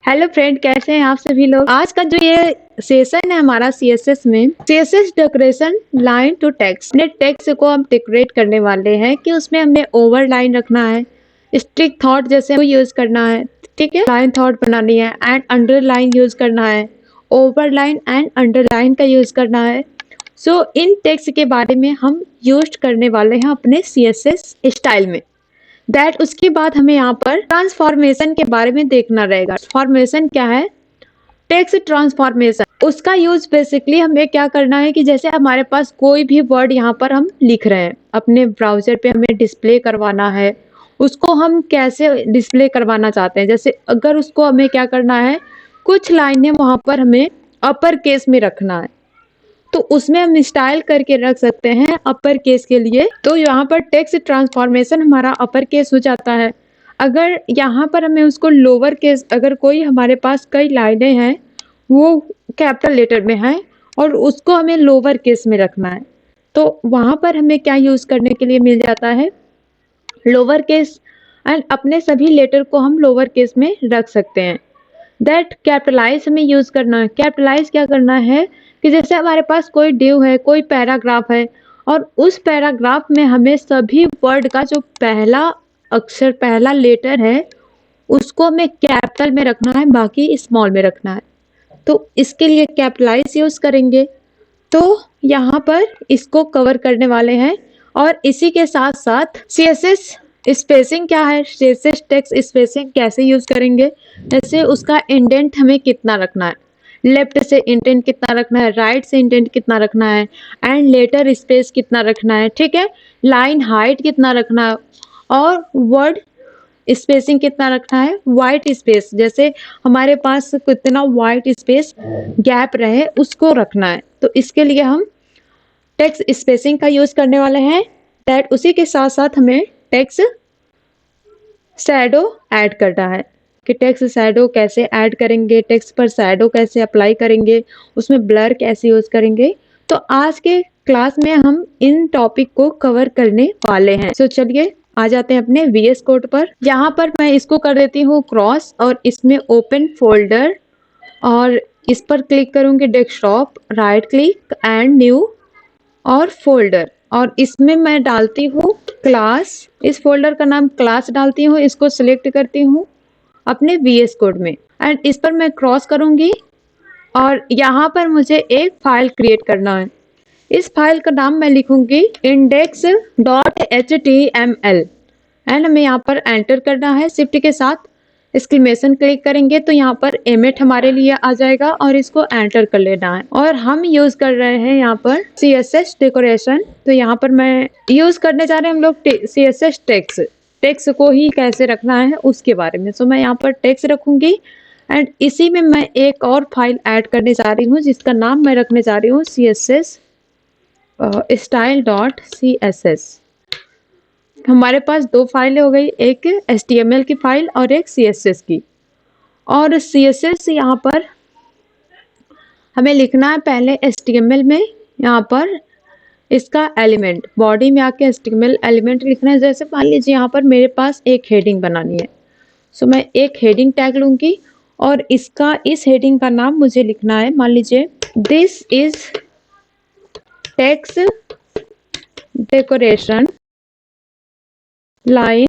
Hello friend, कैसे हैं आप सभी लोग। आज का जो ये सेशन है हमारा सीएसएस में, CSS decoration line to text. अपने टेक्स्ट को हम डेकोरेट करने वाले हैं कि उसमें हमें ओवरलाइन रखना है, स्टिक थॉट जैसे वो यूज करना है, ठीक है। लाइन थॉट बनानी है एंड अंडरलाइन यूज करना है, ओवरलाइन एंड अंडरलाइन का यूज करना है। सो इन टेक्स्ट के बारे में हम यूज करने वाले हैं अपने सीएसएस स्टाइल में। दैट उसके बाद हमें यहाँ पर ट्रांसफॉर्मेशन के बारे में देखना रहेगा। ट्रांसफॉर्मेशन क्या है? टेक्स्ट ट्रांसफॉर्मेशन, उसका यूज बेसिकली हमें क्या करना है कि जैसे हमारे पास कोई भी वर्ड यहाँ पर हम लिख रहे हैं, अपने ब्राउजर पे हमें डिस्प्ले करवाना है, उसको हम कैसे डिस्प्ले करवाना चाहते हैं। जैसे अगर उसको हमें क्या करना है, कुछ लाइनें वहाँ पर हमें अपर केस में रखना है, तो उसमें हम स्टाइल करके रख सकते हैं अपर केस के लिए। तो यहाँ पर टेक्स्ट ट्रांसफॉर्मेशन हमारा अपर केस हो जाता है। अगर यहाँ पर हमें उसको लोअर केस, अगर कोई हमारे पास कई लाइनें हैं वो कैपिटल लेटर में है और उसको हमें लोअर केस में रखना है, तो वहाँ पर हमें क्या यूज करने के लिए मिल जाता है, लोअर केस। एंड अपने सभी लेटर को हम लोअर केस में रख सकते हैं। दैट कैपिटलाइज हमें यूज करना है। कैपिटलाइज क्या करना है कि जैसे हमारे पास कोई डिव है, कोई पैराग्राफ है, और उस पैराग्राफ में हमें सभी वर्ड का जो पहला अक्षर, पहला लेटर है, उसको हमें कैपिटल में रखना है, बाकी स्मॉल में रखना है। तो इसके लिए कैपिटलाइज यूज करेंगे। तो यहाँ पर इसको कवर करने वाले हैं। और इसी के साथ साथ सीएसएस स्पेसिंग क्या है, सीएसएस टेक्स्ट स्पेसिंग कैसे यूज करेंगे। जैसे उसका इंडेंट हमें कितना रखना है, लेफ्ट से इंडेंट कितना रखना है, राइट से इंडेंट कितना रखना है, एंड लेटर स्पेस कितना रखना है, ठीक है। लाइन हाइट कितना रखना है, और वर्ड स्पेसिंग कितना रखना है, वाइट स्पेस, जैसे हमारे पास कितना वाइट स्पेस गैप रहे उसको रखना है। तो इसके लिए हम टेक्स्ट स्पेसिंग का यूज करने वाले हैं। दैट उसी के साथ साथ हमें टेक्स्ट शैडो ऐड करना है कि टेक्स्ट शैडो कैसे ऐड करेंगे, टेक्स्ट पर शैडो कैसे अप्लाई करेंगे, उसमें ब्लर कैसे यूज करेंगे। तो आज के क्लास में हम इन टॉपिक को कवर करने वाले हैं। तो चलिए आ जाते हैं अपने वीएस कोड पर। यहाँ पर मैं इसको कर देती हूँ क्रॉस, और इसमें ओपन फोल्डर, और इस पर क्लिक करूंगी desktop, right click and new और फोल्डर, और इसमें मैं डालती हूँ क्लास। इस फोल्डर का नाम क्लास डालती हूँ, इसको सिलेक्ट करती हूँ अपने वीएस कोड में, एंड इस पर मैं क्रॉस करूंगी। और यहाँ पर मुझे एक फाइल क्रिएट करना है। इस फाइल का नाम मैं लिखूंगी index.html, एंड हमें यहाँ पर एंटर करना है। शिफ्ट के साथ एक्सक्लेमेशन क्लिक करेंगे तो यहाँ पर एमिट हमारे लिए आ जाएगा, और इसको एंटर कर लेना है। और हम यूज कर रहे हैं यहाँ पर सीएसएस डेकोरेशन। तो यहाँ पर मैं यूज करने जा रहे हैं हम लोग सीएसएस टेक्स्ट को ही कैसे रखना है उसके बारे में। सो मैं यहाँ पर टेक्स्ट रखूंगी, एंड इसी में मैं एक और फाइल ऐड करने जा रही हूँ जिसका नाम मैं रखने जा रही हूँ css style.css। हमारे पास दो फाइलें हो गई, एक HTML की फाइल और एक CSS की। और CSS यहाँ पर हमें लिखना है पहले HTML में, यहाँ पर इसका एलिमेंट, बॉडी में आके HTML एलिमेंट लिखना है। जैसे मान लीजिए यहाँ पर मेरे पास एक हेडिंग बनानी है, सो मैं एक हेडिंग टैग लूँगी, और इसका, इस हेडिंग का नाम मुझे लिखना है, मान लीजिए this is text decoration line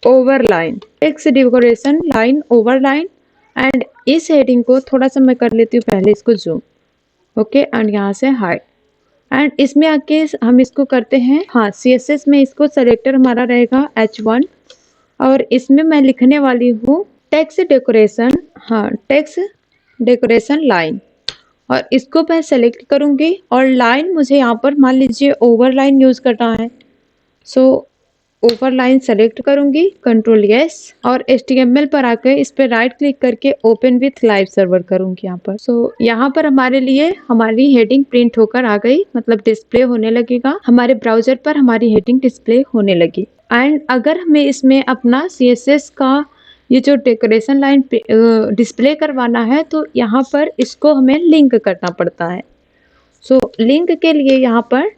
over line, text decoration line over line. And इस हेडिंग को थोड़ा सा मैं कर लेती हूँ पहले इसको जूम, ओके, एंड यहाँ से हाइड। एंड इसमें आके हम इसको करते हैं, हाँ, CSS में इसको सेलेक्टर हमारा रहेगा H1, और इसमें मैं लिखने वाली हूँ टेक्स्ट डेकोरेशन, हाँ, टेक्स्ट डेकोरेशन लाइन, और इसको मैं सेलेक्ट करूँगी। और लाइन मुझे यहाँ पर मान लीजिए ओवर लाइन यूज करना है, सो ओवर लाइन सेलेक्ट करूंगी, कंट्रोल यस, और HTML पर आकर इस पर राइट क्लिक करके ओपन विथ लाइव सर्वर करूंगी यहाँ पर। सो यहाँ पर हमारे लिए हमारी हेडिंग प्रिंट होकर आ गई, मतलब डिस्प्ले होने लगेगा हमारे ब्राउजर पर, हमारी हेडिंग डिस्प्ले होने लगी। एंड अगर हमें इसमें अपना CSS का ये जो डेकोरेशन लाइन डिस्प्ले करवाना है, तो यहाँ पर इसको हमें लिंक करना पड़ता है। सो लिंक के लिए यहाँ पर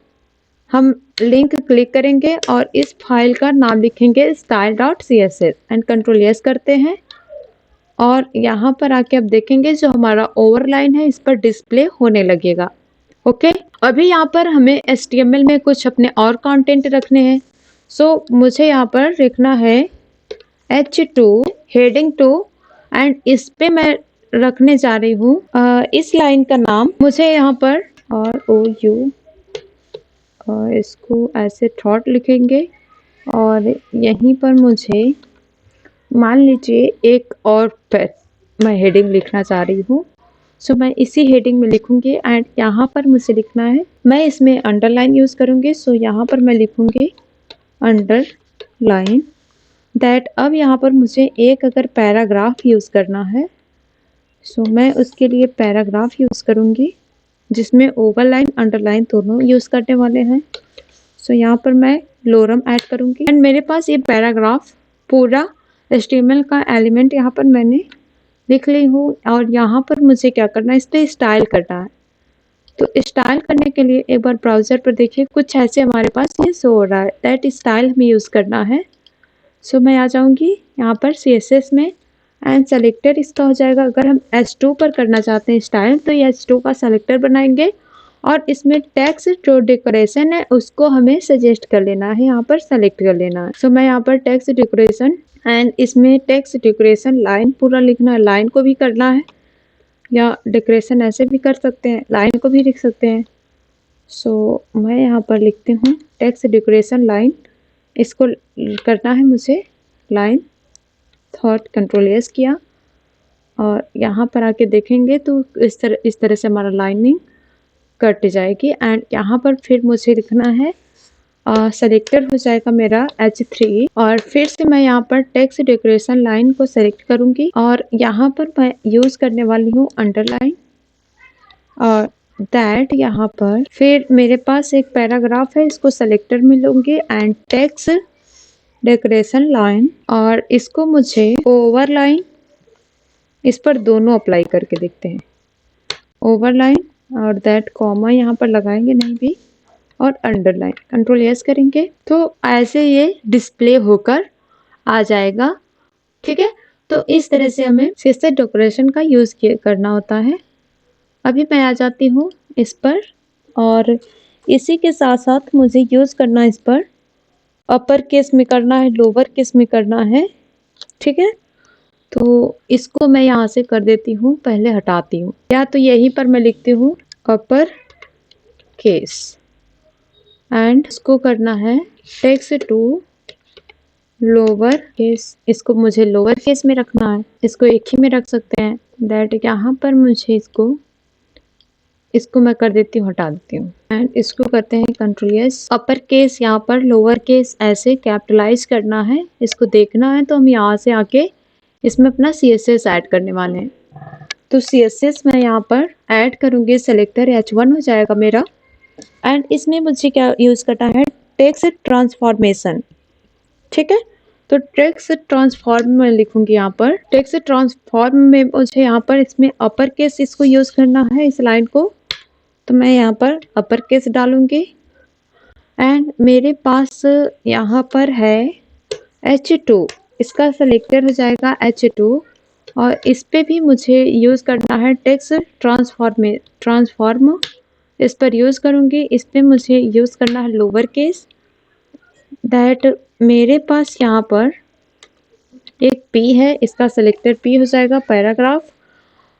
हम लिंक क्लिक करेंगे और इस फाइल का नाम लिखेंगे style.css, एंड कंट्रोल यस करते हैं। और यहाँ पर आके आप देखेंगे जो हमारा ओवरलाइन है इस पर डिस्प्ले होने लगेगा। ओके, अभी यहाँ पर हमें HTML में कुछ अपने और कंटेंट रखने हैं। सो मुझे यहाँ पर लिखना है H2 हेडिंग 2 एंड इस पे मैं रखने जा रही हूँ इस लाइन का नाम मुझे यहाँ पर ROU इसको ऐसे थॉट लिखेंगे और यहीं पर मुझे मान लीजिए एक और पर मैं हेडिंग लिखना चाह रही हूँ। सो मैं इसी हेडिंग में लिखूंगी एंड यहाँ पर मुझे लिखना है, मैं इसमें अंडरलाइन यूज़ करूँगी। सो यहाँ पर मैं लिखूंगी अंडरलाइन दैट। अब यहाँ पर मुझे एक अगर पैराग्राफ यूज़ करना है सो मैं उसके लिए पैराग्राफ यूज़ करूँगी जिसमें ओवरलाइन अंडरलाइन दोनों यूज़ करने वाले हैं। सो यहाँ पर मैं लोरम ऐड करूँगी एंड मेरे पास ये पैराग्राफ पूरा HTML का एलिमेंट यहाँ पर मैंने लिख ली हूँ और यहाँ पर मुझे क्या करना है, इस पर स्टाइल करना है। तो स्टाइल करने के लिए एक बार ब्राउज़र पर देखिए कुछ ऐसे हमारे पास ये शो हो रहा है, दैट स्टाइल हमें यूज़ करना है। सो मैं आ जाऊँगी यहाँ पर CSS में एंड सेलेक्टर इसका हो जाएगा। अगर हम H2 पर करना चाहते हैं स्टाइल तो ये H2 का सेलेक्टर बनाएंगे और इसमें टेक्स्ट जो डेकोरेशन है उसको हमें सजेस्ट कर लेना है, यहाँ पर सेलेक्ट कर लेना है। सो मैं यहाँ पर टेक्स्ट डेकोरेशन एंड इसमें टेक्स्ट डेकोरेशन लाइन पूरा लिखना है, लाइन को भी करना है या डेकोरेशन ऐसे भी कर सकते हैं, लाइन को भी लिख सकते हैं। सो मैं यहाँ पर लिखती हूँ टेक्स्ट डेकोरेशन लाइन, इसको करना है मुझे लाइन, थॉट कंट्रोल S किया और यहाँ पर आके देखेंगे तो इस तरह से हमारा लाइनिंग कट जाएगी एंड यहाँ पर फिर मुझे लिखना है सेलेक्टर हो जाएगा मेरा H3 और फिर से मैं यहाँ पर टेक्स्ट डेकोरेशन लाइन को सेलेक्ट करूँगी और यहाँ पर मैं यूज़ करने वाली हूँ अंडरलाइन और दैट। यहाँ पर फिर मेरे पास एक पैराग्राफ है, इसको सेलेक्टर में लूँगी एंड टेक्स्ट डेकोरेशन लाइन और इसको मुझे ओवरलाइन इस पर दोनों अप्लाई करके देखते हैं, ओवरलाइन और दैट कॉमा यहाँ पर लगाएंगे नहीं भी और अंडरलाइन कंट्रोल S करेंगे तो ऐसे ये डिस्प्ले होकर आ जाएगा। ठीक है, तो इस तरह से हमें CSS डेकोरेशन का यूज़ करना होता है। अभी मैं आ जाती हूँ इस पर और इसी के साथ साथ मुझे यूज़ करना इस पर अपर केस में करना है, लोअर केस में करना है। ठीक है, तो इसको मैं यहाँ से कर देती हूँ, पहले हटाती हूँ, या तो यहीं पर मैं लिखती हूँ अपर केस एंड इसको करना है टेक्स्ट टू लोअर केस, इसको मुझे लोअर केस में रखना है, इसको एक ही में रख सकते हैं दैट। यहाँ पर मुझे इसको मैं कर देती हूँ, हटा देती हूँ एंड इसको करते हैं कंट्रोल S। अपर केस यहाँ पर लोअर केस ऐसे कैपिटलाइज करना है, इसको देखना है तो हम यहाँ से आके इसमें अपना CSS ऐड करने वाले हैं। तो CSS मैं यहाँ पर ऐड करूँगी, सेलेक्टर H1 हो जाएगा मेरा एंड इसमें मुझे क्या यूज़ करना है, टेक्स्ट ट्रांसफॉर्मेशन। ठीक है, तो टेक्स्ट ट्रांसफॉर्म में लिखूंगी यहाँ पर टेक्स्ट ट्रांसफॉर्म में मुझे यहाँ पर इसमें अपर केस इसको यूज़ करना है इस लाइन को, तो मैं यहाँ पर अपर केस डालूंगी एंड मेरे पास यहाँ पर है H2, इसका सेलेक्टर हो जाएगा H2 और इस पे भी मुझे यूज़ करना है टेक्स्ट ट्रांसफॉर्म, इस पर यूज़ करूँगी। इस पे मुझे यूज़ करना है लोअर केस दैट। मेरे पास यहाँ पर एक P है, इसका सेलेक्टर P हो जाएगा पैराग्राफ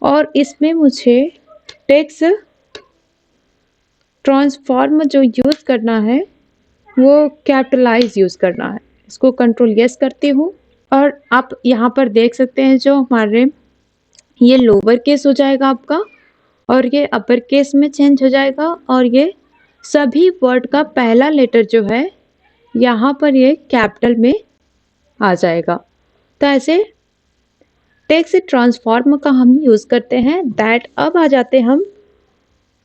और इसमें मुझे टेक्स्ट ट्रांसफॉर्म जो यूज़ करना है वो कैपिटलाइज यूज़ करना है, इसको कंट्रोल S करती हूँ और आप यहाँ पर देख सकते हैं जो हमारे ये लोअर केस हो जाएगा आपका और ये अपर केस में चेंज हो जाएगा और ये सभी वर्ड का पहला लेटर जो है यहाँ पर ये कैपिटल में आ जाएगा। तो ऐसे टेक्स्ट ट्रांसफॉर्म का हम यूज़ करते हैं दैट। अब आ जाते हम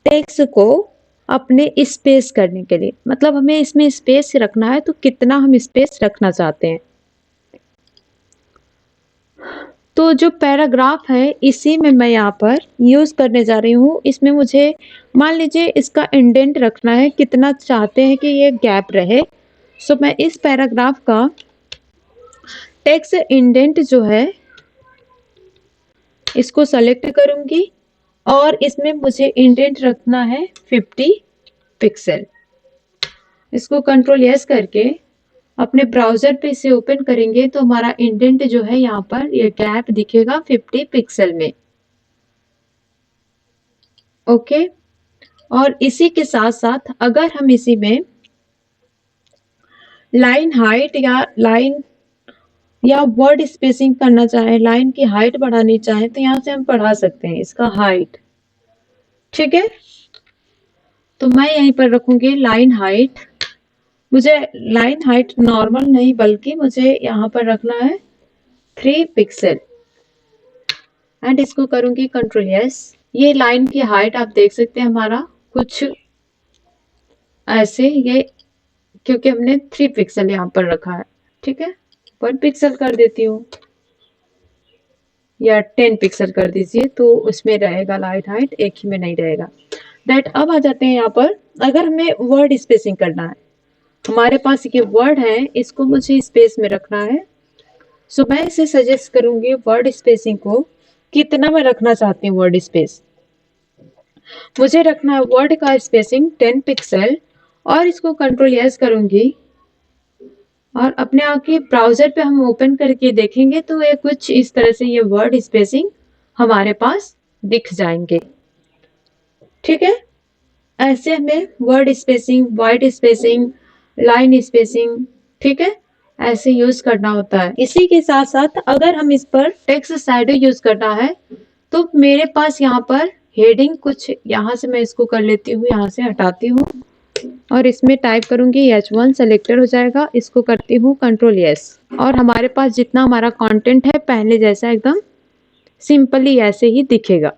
टेक्स्ट को अपने स्पेस करने के लिए, मतलब हमें इसमें स्पेस रखना है तो कितना हम स्पेस रखना चाहते हैं। तो जो पैराग्राफ है इसी में मैं यहाँ पर यूज़ करने जा रही हूँ। इसमें मुझे मान लीजिए इसका इंडेंट रखना है, कितना चाहते हैं कि ये गैप रहे। सो मैं इस पैराग्राफ का टेक्स्ट इंडेंट जो है इसको सेलेक्ट करूंगी और इसमें मुझे इंडेंट रखना है 50 पिक्सल। इसको कंट्रोल यस करके अपने ब्राउजर पे इसे ओपन करेंगे तो हमारा इंडेंट जो है यहाँ पर ये गैप दिखेगा 50 पिक्सल में। ओके, और इसी के साथ साथ अगर हम इसी में लाइन हाइट या वर्ड स्पेसिंग करना चाहें, लाइन की हाइट बढ़ानी चाहें तो यहाँ से हम बढ़ा सकते हैं इसका हाइट। ठीक है, तो मैं यहीं पर रखूंगी लाइन हाइट। मुझे लाइन हाइट नॉर्मल नहीं बल्कि मुझे यहाँ पर रखना है 3 पिक्सल एंड इसको करूंगी कंट्रोल यस। ये लाइन की हाइट आप देख सकते हैं हमारा कुछ ऐसे, ये क्योंकि हमने 3 पिक्सल यहाँ पर रखा है। ठीक है, 1 पिक्सल कर देती हूँ या 10 पिक्सल कर दीजिए तो उसमें रहेगा लाइन हाइट, एक ही में नहीं रहेगा। दैट अब आ जाते हैं यहाँ पर, अगर हमें वर्ड स्पेसिंग करना है, हमारे पास ये वर्ड है, इसको मुझे स्पेस में रखना है। सो मैं इसे सजेस्ट करूंगी वर्ड स्पेसिंग को कितना मैं रखना चाहती हूँ। वर्ड स्पेस मुझे रखना है वर्ड का स्पेसिंग 10 पिक्सल और इसको कंट्रोल यस करूंगी और अपने आके ब्राउजर पे हम ओपन करके देखेंगे तो ये कुछ इस तरह से ये वर्ड स्पेसिंग हमारे पास दिख जाएंगे। ठीक है, ऐसे हमें word spacing, white spacing, line spacing, ठीक है, ऐसे यूज करना होता है। इसी के साथ साथ अगर हम इस पर टेक्स्ट शैडो यूज करना है तो मेरे पास यहाँ पर हेडिंग कुछ, यहाँ से मैं इसको कर लेती हूँ, यहाँ से हटाती हूँ और इसमें टाइप करूंगी H1, सेलेक्टेड हो जाएगा। इसको करती हूँ कंट्रोल यस और हमारे पास जितना हमारा कंटेंट है पहले जैसा एकदम सिंपली ऐसे ही दिखेगा।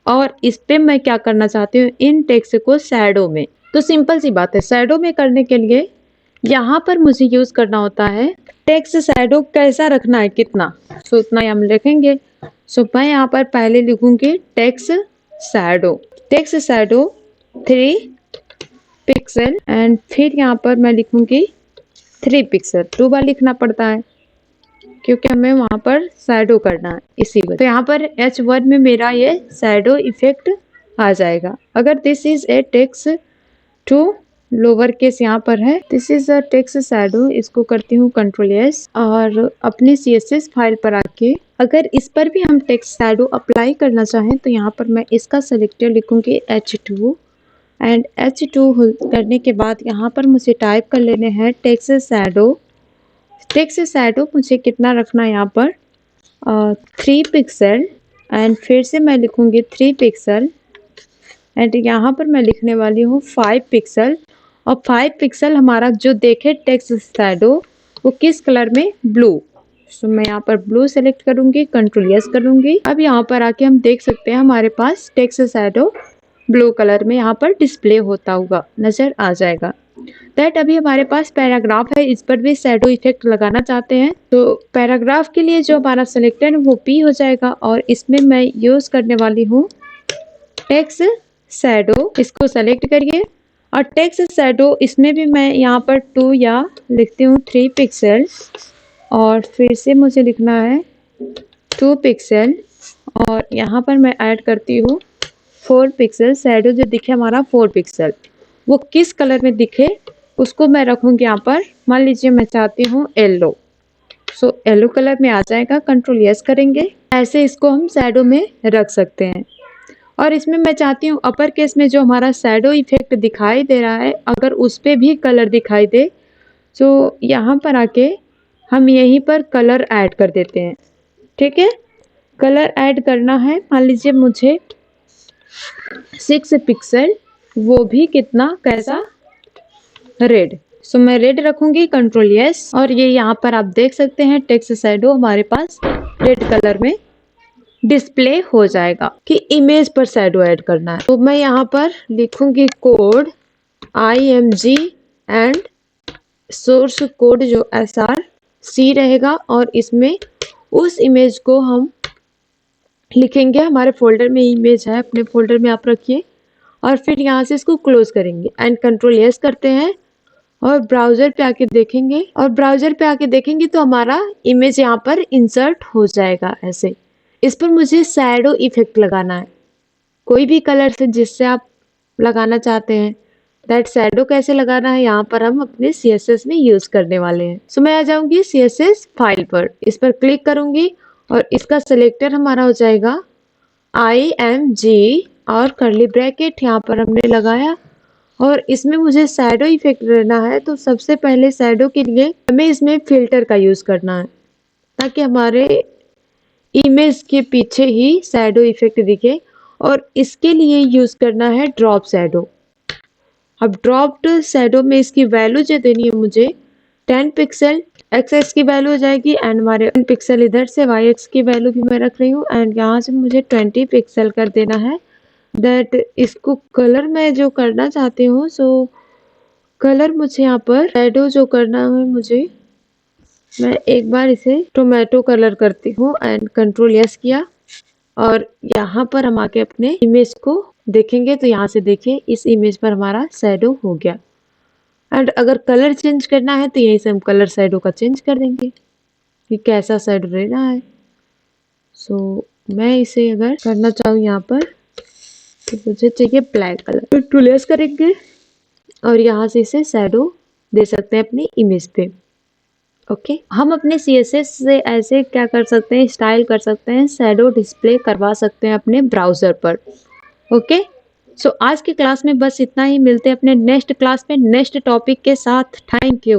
और इस पे मैं क्या करना चाहती हूँ, इन टेक्स्ट को शैडो में, तो सिंपल सी बात है, शैडो में करने के लिए यहाँ पर मुझे यूज करना होता है टेक्स्ट शैडो कैसा रखना है, कितना, सो उतना ही हम लिखेंगे। सो मैं यहाँ पर पहले लिखूंगी टेक्स्ट शैडो 3 पिक्सल एंड फिर यहाँ पर मैं लिखूंगी 3 पिक्सल। 2 बार लिखना पड़ता है क्योंकि हमें वहां पर शैडो करना है इसी वजह। तो यहाँ पर H1 में मेरा ये शैडो इफेक्ट आ जाएगा। अगर this is a text to lower case यहाँ पर है, this is a text shadow, इसको करती हूँ कंट्रोल एस और अपनी CSS फाइल पर आके अगर इस पर भी हम टेक्स्ट शैडो अप्लाई करना चाहें तो यहाँ पर मैं इसका सेलेक्टर लिखूंगी H2 एंड H2 करने के बाद यहाँ पर मुझे टाइप कर लेने हैं टेक्स्ट शैडो मुझे कितना रखना है यहाँ पर 3 पिक्सल एंड फिर से मैं लिखूंगी 3 पिक्सल एंड यहाँ पर मैं लिखने वाली हूँ 5 पिक्सल और 5 पिक्सल हमारा जो देखे टेक्स्ट शैडो वो किस कलर में, ब्लू। सो मैं यहाँ पर ब्लू सेलेक्ट करूंगी, कंट्रोल यस करूंगी। अब यहाँ पर आके हम देख सकते हैं हमारे पास टेक्स्ट शैडो ब्लू कलर में यहाँ पर डिस्प्ले होता हुआ नजर आ जाएगा। दैट अभी हमारे पास पैराग्राफ है, इस पर भी शैडो इफेक्ट लगाना चाहते हैं तो पैराग्राफ के लिए जो हमारा सिलेक्टेड है वो P हो जाएगा और इसमें मैं यूज करने वाली हूँ टेक्स्ट शैडो। इसको सेलेक्ट करिए और टेक्स्ट शैडो इसमें भी मैं यहाँ पर 2 या लिखती हूँ 3 पिक्सल और फिर से मुझे लिखना है 2 पिक्सल और यहाँ पर मैं ऐड करती हूँ 4 पिक्सल। शैडो जो दिखे हमारा 4 पिक्सल, वो किस कलर में दिखे उसको मैं रखूंगी यहाँ पर, मान लीजिए मैं चाहती हूँ येलो, सो येलो कलर में आ जाएगा, कंट्रोल यस करेंगे। ऐसे इसको हम शैडो में रख सकते हैं। और इसमें मैं चाहती हूँ अपर केस में जो हमारा शैडो इफेक्ट दिखाई दे रहा है अगर उस पे भी कलर दिखाई दे तो यहाँ पर आके हम यहीं पर कलर ऐड कर देते हैं। ठीक है, कलर ऐड करना है, मान लीजिए मुझे 6 पिक्सल, वो भी कितना, कैसा, रेड। सो मैं रेड रखूंगी, कंट्रोल यस और ये यहाँ पर आप देख सकते हैं टेक्स्ट शैडो हमारे पास रेड कलर में डिस्प्ले हो जाएगा कि इमेज पर शैडो ऐड करना है। तो मैं यहाँ पर लिखूंगी code IMG and source code जो SRC रहेगा और इसमें उस इमेज को हम लिखेंगे, हमारे फोल्डर में इमेज है, अपने फोल्डर में आप रखिए और फिर यहाँ से इसको क्लोज करेंगे एंड कंट्रोल यस करते हैं और ब्राउजर पे आके देखेंगे तो हमारा इमेज यहाँ पर इंसर्ट हो जाएगा ऐसे। इस पर मुझे शैडो इफेक्ट लगाना है, कोई भी कलर से जिससे आप लगाना चाहते हैं। दैट शैडो कैसे लगाना है यहाँ पर हम अपने CSS में यूज करने वाले हैं। सो मैं आ जाऊंगी CSS फाइल पर, इस पर क्लिक करूंगी और इसका सिलेक्टर हमारा हो जाएगा IMG और कर्ली ब्रैकेट यहाँ पर हमने लगाया और इसमें मुझे शैडो इफेक्ट लेना है। तो सबसे पहले शैडो के लिए हमें इसमें फिल्टर का यूज करना है ताकि हमारे इमेज के पीछे ही शैडो इफेक्ट दिखे, और इसके लिए यूज करना है ड्रॉप शैडो। अब ड्रॉप्ड शैडो में इसकी वैल्यू जो देनी है मुझे 10 पिक्सल एक्स की वैल्यू हो जाएगी एंड हमारे 10 पिक्सल इधर से वाई एक्स की वैल्यू भी मैं रख रही हूँ एंड यहाँ से मुझे 20 पिक्सल कर देना है। दैट इसको कलर मैं जो करना चाहती हूँ, सो कलर मुझे यहाँ पर शैडो जो करना है मुझे, मैं एक बार इसे टोमेटो कलर करती हूँ एंड कंट्रोल यस किया और यहाँ पर हम आके अपने इमेज को देखेंगे तो यहाँ से देखिए इस इमेज पर हमारा शैडो हो गया। एंड अगर कलर चेंज करना है तो यहीं से हम कलर शैडो का चेंज कर देंगे कि कैसा शैडो रहना है। सो मैं इसे अगर करना चाहूँ यहाँ पर तो मुझे चाहिए ब्लैक कलर, तो टूलेस करेंगे और यहाँ से इसे शैडो दे सकते हैं अपनी इमेज पे। ओके हम अपने CSS से ऐसे क्या कर सकते हैं, स्टाइल कर सकते हैं, शैडो डिस्प्ले करवा सकते हैं अपने ब्राउजर पर। ओके सो आज की क्लास में बस इतना ही, मिलते हैं अपने नेक्स्ट क्लास में नेक्स्ट टॉपिक के साथ। Thank you.